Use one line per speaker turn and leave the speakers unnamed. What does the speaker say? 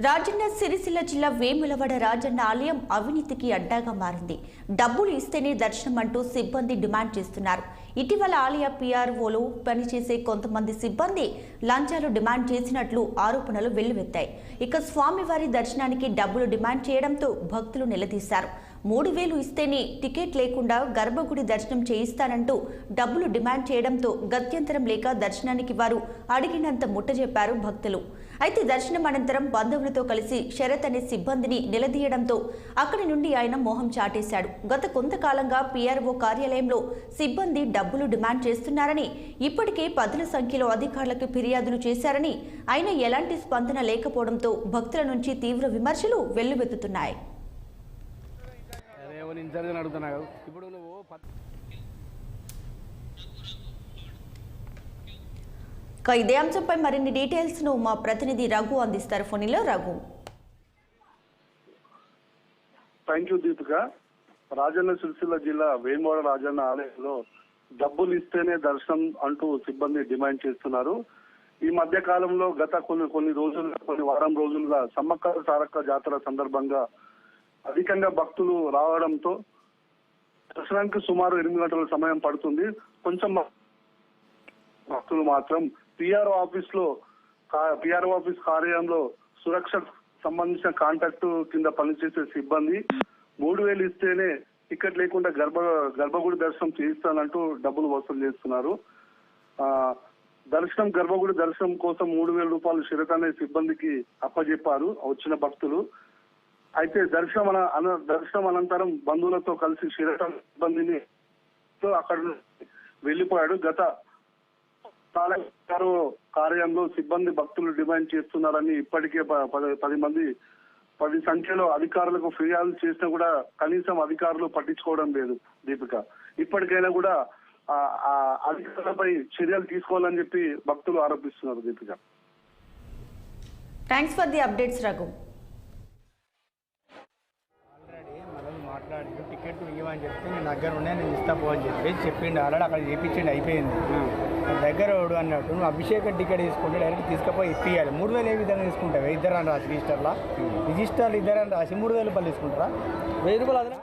రాజన్న సిరిసిల్ల జిల్లా వేములవాడ రాజన్న ఆలయం అవినీతికి అడ్డాగా మారింది. డబ్బులు ఇస్తేనే దర్శనం అంటూ సిబ్బంది డిమాండ్ చేస్తున్నారు. ఇటీవల ఆలయ పీఆర్ఓలో పనిచేసే కొంతమంది సిబ్బంది లంచాలు డిమాండ్ చేసినట్లు ఆరోపణలు వెల్లువెత్తాయి. ఇక స్వామివారి దర్శనానికి డబ్బులు డిమాండ్ చేయడంతో భక్తులు నిలదీశారు. 3000 ఇస్తేనే టికెట్ లేకుండా గర్భగుడి దర్శనం చేయిస్తానంటూ డబ్బులు డిమాండ్ చేయడంతో గత్యంతరం లేక దర్శనానికి వారు అడిగినంత ముట్టజెప్పారు భక్తులు. అయితే దర్శనం అనంతరం బంధువులతో కలిసి శరత్ అనే సిబ్బందిని నిలదీయడంతో అక్కడి నుండి ఆయన మోహం చాటేశాడు. గత కొంతకాలంగా పీఆర్ఓ కార్యాలయంలో సిబ్బంది డబ్బులు డిమాండ్ చేస్తున్నారని, ఇప్పటికే పదుల సంఖ్యలో అధికారులకు ఫిర్యాదులు చేశారని, అయినా ఎలాంటి స్పందన లేకపోవడంతో భక్తుల నుంచి తీవ్ర విమర్శలు వెల్లువెత్తుతున్నాయి. ఇదే అంశంపై మరిన్ని డీటెయిల్స్ ను మా ప్రతినిధి రఘు అందిస్తారు. ఫోన్లో రఘు.
Thank you Deepika. రాజన్న సిరిసిల్ల జిల్లా వేములవాడ రాజన్న ఆలయంలో డబ్బులు ఇస్తేనే దర్శనం అంటూ సిబ్బంది డిమాండ్ చేస్తున్నారు. ఈ మధ్య కాలంలో గత కొన్ని వారం రోజులుగా సమ్మక్క సారక్క జాతర సందర్భంగా అధికంగా భక్తులు రావడంతో దర్శనానికి సుమారు 8 గంటల సమయం పడుతుంది. కొంచెం భక్తులు మాత్రం పిఆర్ఓ ఆఫీస్ కార్యాలయంలో సురక్ష సంబంధించిన కాంటాక్ట్ కింద పనిచేసే సిబ్బంది 3000 ఇస్తేనే టికెట్ లేకుండా గర్భగుడి దర్శనం చేయిస్తానంటూ డబ్బులు వసూలు చేస్తున్నారు. గర్భగుడి దర్శనం కోసం 3000 రూపాయలు శరత్ అనే సిబ్బందికి అప్పజెప్పారు వచ్చిన భక్తులు. అయితే దర్శనం అనంతరం బంధువులతో కలిసి శరత్ అనే సిబ్బందిని అక్కడ వెళ్లిపోయాడు. గత కార్యంలో సిబ్బంది భక్తులు డిమాండ్ చేస్తున్నారని ఇప్పటికే 10 సంఖ్యలో అధికారులకు ఫిర్యాదు చేసినా కూడా కనీసం అధికారులు పట్టించుకోవడం లేదు. దీపిక, ఇప్పటికైనా కూడా అధికారులపై చర్యలు తీసుకోవాలని చెప్పి భక్తులు ఆరోపిస్తున్నారు. Deepika,
thanks for the updates Raghu.
మాట్లాడి టికెట్ ఇవ్వని చెప్తే నేను దగ్గర ఉన్నాయి, నేను ఇస్తా పో అని చెప్పేసి చెప్పిండు. ఆల్రెడీ అక్కడ చేయించండి, అయిపోయింది. దగ్గర ఓడు అన్నట్టు నువ్వు అభిషేకం టికెట్ తీసుకుంటే డైరెక్ట్ తీసుకుపోయి ఇప్పియాలి. 3000 ఏ విధంగా తీసుకుంటావు? ఇద్దరు అని రాసి రిజిస్టర్లో ఇద్దరు అని రాసి 3000 రూపాయలు తీసుకుంటారా? 1000 రూపాయలు అదన